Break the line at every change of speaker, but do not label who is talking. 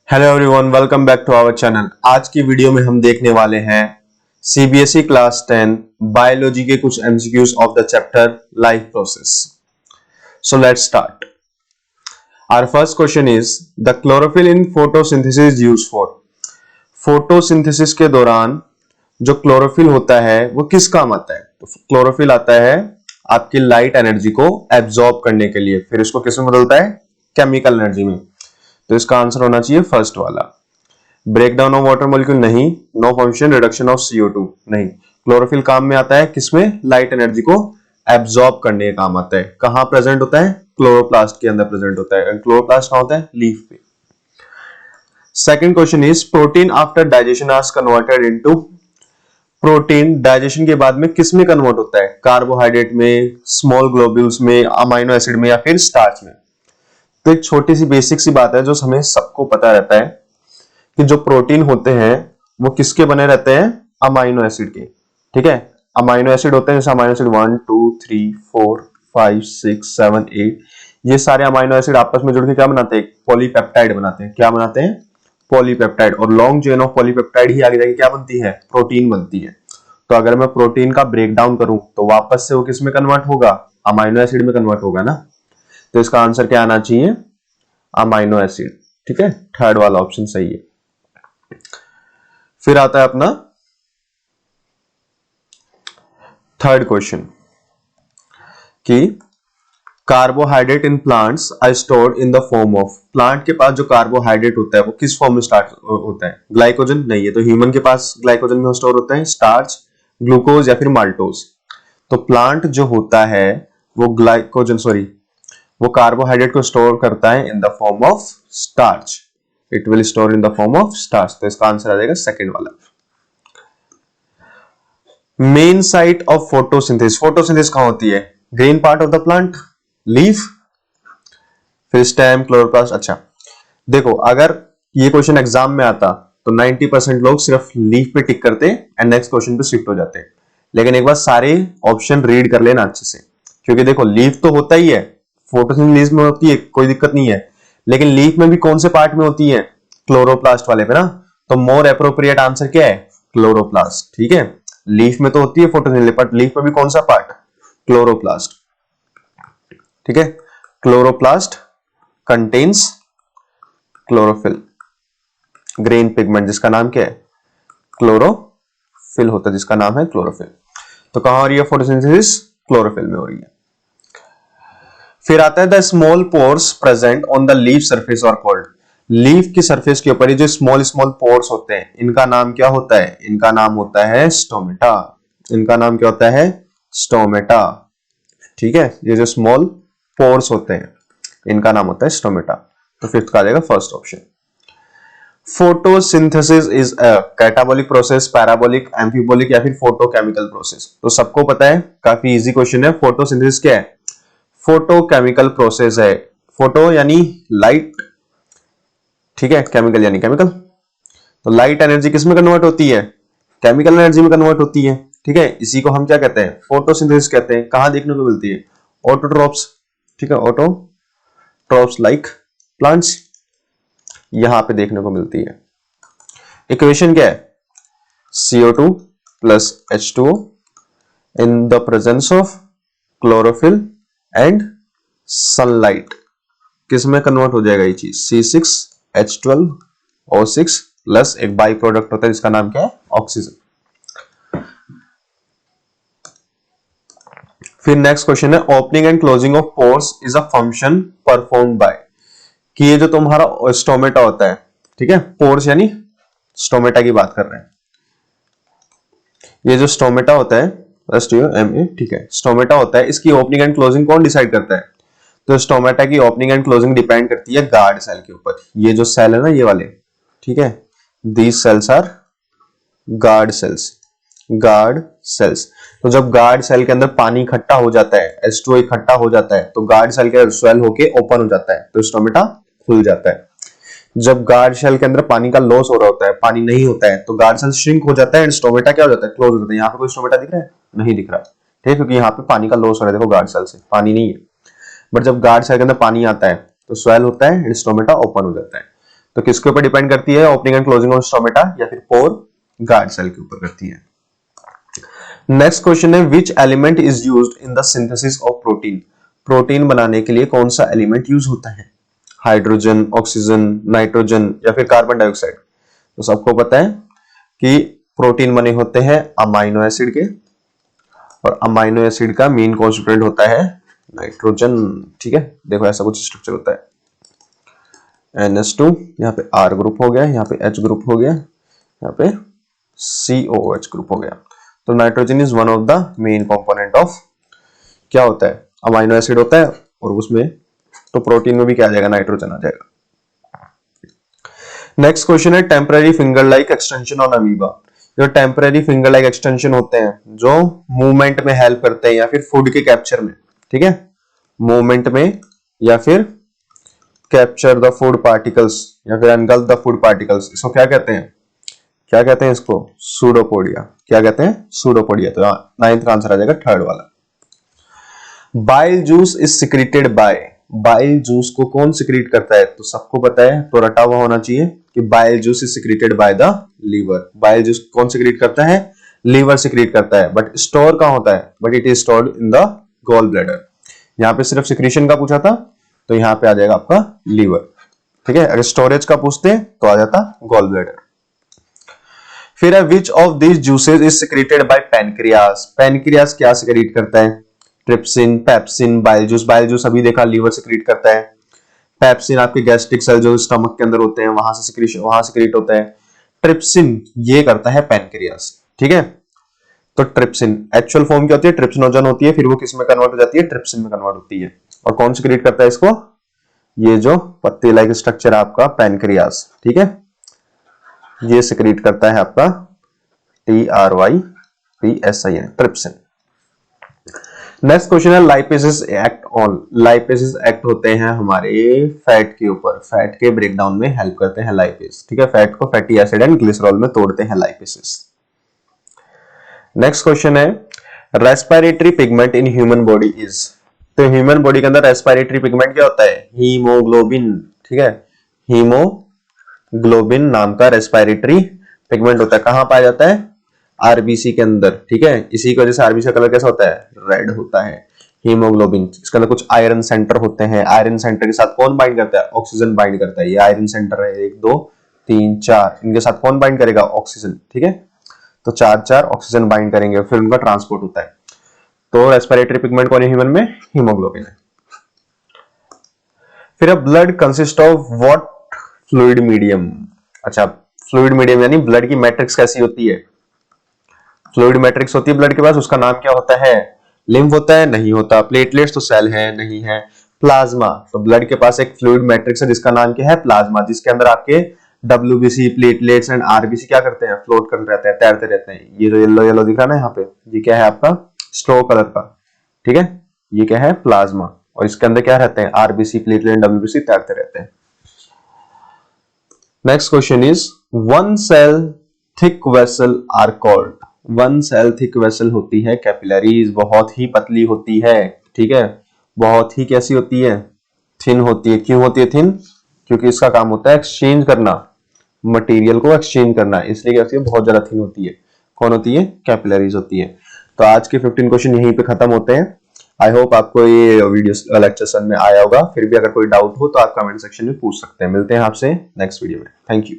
Hello everyone, welcome back to our channel. आज की video में हम देखने वाले हैं सीबीएसई क्लास 10 बायोलॉजी के कुछ MCQs of the chapter life process. So let's start. Our first question is the chlorophyll in photosynthesis is used for. Photosynthesis के दौरान जो क्लोरोफिल होता है वो किस काम आता है? तो क्लोरोफिल आता है आपकी लाइट एनर्जी को एब्जॉर्ब करने के लिए, फिर इसको किस में बदलता है? केमिकल एनर्जी में। तो इसका आंसर होना चाहिए फर्स्ट वाला। Break down of water molecule नहीं, no function reduction of CO2 नहीं। क्लोरोफिल काम में आता है किसमें? लाइट एनर्जी को एब्जॉर्ब करने का काम आता है। कहां प्रेजेंट होता है? क्लोरोप्लास्ट के अंदर प्रेजेंट होता है। क्लोरोप्लास्ट कहां होता है? लीफ पे। Second question is protein after digestion are converted into. Protein digestion के बाद में किस में कन्वर्ट होता है? कार्बोहाइड्रेट में, स्मॉल ग्लोब्यूल्स में, अमाइनो एसिड में या फिर स्टार्च में। तो एक छोटी सी बेसिक सी बात है जो हमें सबको पता रहता है कि जो प्रोटीन होते हैं वो किसके बने रहते हैं? अमाइनो एसिड के। ठीक है, अमाइनो एसिड होते हैं जैसे अमाइनो एसिड 1 2 3 4 5 6 7 8। ये सारे अमाइनो एसिड आपस में जुड़ के क्या बनाते हैं? पॉलीपेप्टाइड बनाते हैं। क्या बनाते हैं? पॉलीपेप्टाइड। और लॉन्ग चेन ऑफ पॉलीपेप्टाइड ही आगे जाके क्या बनती है? प्रोटीन बनती है। तो अगर मैं प्रोटीन का ब्रेक डाउन करूं तो वापस से वो किस में कन्वर्ट होगा? अमाइनो एसिड में कन्वर्ट होगा ना। तो इसका आंसर क्या आना चाहिए? Amino acid. ठीक है, थर्ड वाला ऑप्शन सही है। फिर आता है अपना थर्ड क्वेश्चन कि carbohydrate in plants are stored in the form of. Plant के पास जो कार्बोहाइड्रेट होता है वो किस फॉर्म में स्टार्ट होता है? ग्लाइकोजन नहीं है, तो ह्यूमन के पास ग्लाइकोजन में स्टोर होता है स्टार्च, ग्लूकोज या फिर माल्टोज। तो प्लांट जो होता है वो वो कार्बोहाइड्रेट को स्टोर करता है इन the form of starch. It will store in the form of starch. तो इसका आंसर आ जाएगा सेकंड वाला। Main site of photosynthesis. Photosynthesis कहां होती है? Green part of the plant, leaf, फिर स्टेम, क्लोरोप्लास्ट। अच्छा देखो, अगर ये क्वेश्चन एग्जाम में आता तो 90% लोग सिर्फ लीफ पे टिक करते एंड नेक्स्ट क्वेश्चन पे शिफ्ट हो जाते। लेकिन एक बार सारे ऑप्शन रीड कर लेना अच्छे से, क्योंकि देखो लीफ तो होता ही है, फोटोसिंथेसिस में होती है, कोई दिक्कत नहीं है। लेकिन लीफ में भी कौन से पार्ट में होती है? क्लोरोप्लास्ट वाले पे ना। तो मोर एप्रोप्रिएट आंसर क्या है? क्लोरोप्लास्ट। ठीक है, लीफ में तो होती है फोटोसिंथेसिस, बट लीफ में भी कौन सा पार्ट? क्लोरोप्लास्ट। ठीक है, chloroplast contains chlorophyll, green pigment जिसका नाम क्या है? क्लोरोफिल होता है, जिसका नाम है क्लोरोफिल। तो कहां हो रही है फोटोसिंथेसिस? क्लोरोफिल में हो रही है। फिर आता है the small pores present on the leaf surface और कॉल्ड। लीफ की सरफेस के ऊपर ये जो स्मॉल स्मॉल पोर्स होते हैं इनका नाम क्या होता है? इनका नाम होता है स्टोमेटा। इनका नाम क्या होता है? स्टोमेटा। ठीक है, ये जो स्मॉल पोर्स होते हैं इनका नाम होता है स्टोमेटा। तो फिफ्थ का आ जाएगा first option. Photosynthesis is a catabolic process, parabolic, एम्फीबोलिक या फिर फोटोकेमिकल प्रोसेस। तो सबको पता है, काफी इजी क्वेश्चन है। फोटोसिंथेसिस क्या है? फोटोकेमिकल प्रोसेस है। फोटो यानी लाइट, ठीक है, केमिकल यानी केमिकल। तो लाइट एनर्जी किस में कन्वर्ट होती है? केमिकल एनर्जी में कन्वर्ट होती है। ठीक है, इसी को हम क्या कहते हैं? फोटोसिंथेसिस कहते हैं। कहां देखने को मिलती है? ऑटोट्रॉप्स। ठीक है, ऑटोट्रॉप्स लाइक प्लांट्स, यहां पे देखने को मिलती है। इक्वेशन क्या है? CO2 plus H2O in the presence of chlorophyll and sunlight. किस में कन्वर्ट हो जाएगा ये चीज? C6H12O6 प्लस एक बाई प्रोडक्ट होता है जिसका नाम क्या है? ऑक्सीजन। फिर नेक्स्ट क्वेश्चन है opening and closing of pores is a function performed by. कि ये जो तुम्हारा स्टोमेटा होता है, ठीक है, पोर्स यानी स्टोमेटा की बात कर रहे हैं। ये जो स्टोमेटा होता है, ठीक है, स्टोमेटा होता है, इसकी ओपनिंग एंड क्लोजिंग कौन डिसाइड करता है? तो स्टोमेटा की ओपनिंग एंड क्लोजिंग डिपेंड करती है गार्ड सेल के ऊपर। ये जो सेल है ना, ये वाले, ठीक है, these cells are guard cells. Guard cells. तो जब गार्ड सेल के अंदर पानी इकट्ठा हो जाता है, H2O इकट्ठा हो जाता है, तो गार्ड सेल के स्वेल होके ओपन हो जाता है, तो स्टोमेटा खुल जाता है। जब गार्ड सेल के अंदर पानी का लॉस हो रहा होता है, पानी नहीं होता है, तो गार्ड सेल श्रिंक हो जाता है एंड स्टोमेटा क्या हो जाता है? क्लोज हो जाता है। यहाँ पे कोई स्टोमेटा दिख रहा है? नहीं दिख रहा, ठीक है, क्योंकि यहाँ पे पानी का लॉस हो रहा है। देखो गार्ड सेल से पानी नहीं है, बट जब गार्ड सेल के अंदर पानी आता है तो स्वेल होता है एंड स्टोमेटा ओपन हो जाता है। तो किसके ऊपर डिपेंड करती है? Opening and closing of stomata या फिर पोर गार्ड सेल के ऊपर करती है। नेक्स्ट क्वेश्चन है which element is used in the synthesis of protein? Protein बनाने के लिए कौन सा एलिमेंट यूज होता है? हाइड्रोजन, ऑक्सीजन, नाइट्रोजन या फिर कार्बन डाइऑक्साइड? तो सबको पता है कि प्रोटीन बने होते हैं अमाइनो एसिड के, और अमाइनो एसिड का मेन कॉन्स्टिट्यूएंट होता है नाइट्रोजन। ठीक है, देखो ऐसा कुछ स्ट्रक्चर होता है NH2, यहाँ पे R ग्रुप हो गया, यहाँ पे H ग्रुप हो गया, यहाँ पे COOH ग्रुप हो गया। तो nitrogen is one of the main component of क्या होता है? अमाइनो एसिड होता है, और उसमें तो प्रोटीन में भी क्या आ जाएगा? नाइट्रोजन आ जाएगा। नेक्स्ट क्वेश्चन है temporary finger like extension on amoeba. जो टेम्पररी फिंगर लाइक एक्सटेंशन होते हैं जो मूवमेंट में हेल्प करते हैं या फिर फूड के कैप्चर में, ठीक है, मूवमेंट में या फिर कैप्चर द फूड पार्टिकल्स या फिर एनगल्फ द फूड पार्टिकल्स, इसको क्या कहते हैं? क्या कहते हैं इसको? सूडोपोडिया। क्या कहते हैं? सूडोपोडिया। तो नाइन्थ का आंसर आ जाएगा थर्ड वाला। Bile juice is secreted bye. Bile juice को कौन सिक्रीट करता है? तो सबको पता है, तो रटा हुआ होना चाहिए कि bile juice is secreted by the liver. Bile juice कौन सिक्रीट करता है? लीवर सिक्रीट करता है, बट स्टोर कहां होता है? But it is stored in the gall bladder. यहां पे सिर्फ सिक्रीशन का पूछा था, तो यहां पे आ जाएगा आपका लीवर। ठीक है, अगर स्टोरेज का पूछते तो आ जाता गॉल ब्लैडर। फिर है which of this juices is secreted by pancreas. Pancreas क्या सिक्रीट करता है? Trypsin, pepsin, bile juice. Bile juice अभी देखा लीवर सिक्रीट करता है। पेप्सिन आपके गैस्ट्रिक सेल जो स्टमक के अंदर होते हैं वहां से सिक्रीट होता है। ट्रिप्सिन ये करता है पैनक्रियास। ठीक है, तो ट्रिप्सिन एक्चुअल फॉर्म क्या होती है? ट्रिप्सिनोजन होती है, फिर वो किस में कन्वर्ट हो जाती है? ट्रिप्सिन में कन्वर्ट होती है। और कौन सिक्रीट करता है इसको? ये जो पत्ती लाइक स्ट्रक्चर है आपका पैनक्रियास, ठीक है, ये सिक्रीट करता है आपका TRYPSIN, ट्रिप्सिन। नेक्स्ट क्वेश्चन है लाइपेसेस एक्ट ऑन। लाइपेसेस एक्ट होते हैं हमारे फैट के ऊपर, फैट के ब्रेकडाउन में हेल्प करते हैं लाइपेस। ठीक है, फैट को फैटी एसिड एंड ग्लिसरॉल में तोड़ते हैं लाइपेसेस। नेक्स्ट क्वेश्चन है respiratory pigment in human body is. तो ह्यूमन बॉडी के अंदर रेस्पिरेटरी पिगमेंट क्या होता है? हीमोग्लोबिन। ठीक है, हीमोग्लोबिन नाम का रेस्पिरेटरी पिगमेंट होता है। कहां पाया जाता है? आरबीसी के अंदर। ठीक है, इसी की वजह से आरबीसी का कलर कैसा होता है? रेड होता है। हीमोग्लोबिन, इसके अंदर कुछ आयरन सेंटर होते हैं। आयरन सेंटर के साथ कौन बाइंड करता है? ऑक्सीजन बाइंड करता है। ये आयरन सेंटर है 1 2 3 4, इनके साथ कौन बाइंड करेगा? ऑक्सीजन। ठीक है, तो 4 ऑक्सीजन बाइंड करेंगे, फिर उनका ट्रांसपोर्ट होता है। तो रेस्पिरेटरी पिगमेंट कौन है ह्यूमन में? हीमोग्लोबिन है। फिर blood consist of what fluid medium. अच्छा, फ्लूइड मीडियम यानी ब्लड की मैट्रिक्स कैसी होती है? फ्लूइड मैट्रिक्स होती है ब्लड के पास, उसका नाम क्या होता है? लिम्फ होता है? नहीं होता। प्लेटलेट्स तो सेल है? नहीं है। प्लाज्मा, तो ब्लड के पास एक फ्लूइड मैट्रिक्स है जिसका नाम क्या है? प्लाज्मा, जिसके अंदर आपके WBC, प्लेटलेट्स एंड RBC क्या करते हैं? फ्लोट कर रहते हैं, तैरते रहते हैं। ये जो येलो येलो दिख रहा है ना यहाँ पे, ये क्या है आपका? स्ट्रो कलर का। ठीक है, ये क्या है? प्लाज्मा, और इसके अंदर क्या रहते हैं? RBC, प्लेटलेट एंड WBC तैरते रहते हैं। Next question is one cell thick vessel are called. One cell thick vessel होती है कैपिलरीज, बहुत ही पतली होती है। ठीक है, बहुत ही कैसी होती है? थिन होती है। क्यों होती है थिन? क्योंकि इसका काम होता है एक्सचेंज करना, मटेरियल को एक्सचेंज करना, इसलिए क्या होती है? बहुत ज्यादा थिन होती है। कौन होती है? कैपिलरीज होती है। तो आज के 15 क्वेश्चन यहीं पे खत्म होते हैं। आई होप आपको ये वीडियो लेक्चर में आया होगा। फिर भी अगर कोई डाउट हो तो आप कमेंट सेक्शन में पूछ सकते हैं। मिलते हैं आपसे नेक्स्ट वीडियो में। Thank you.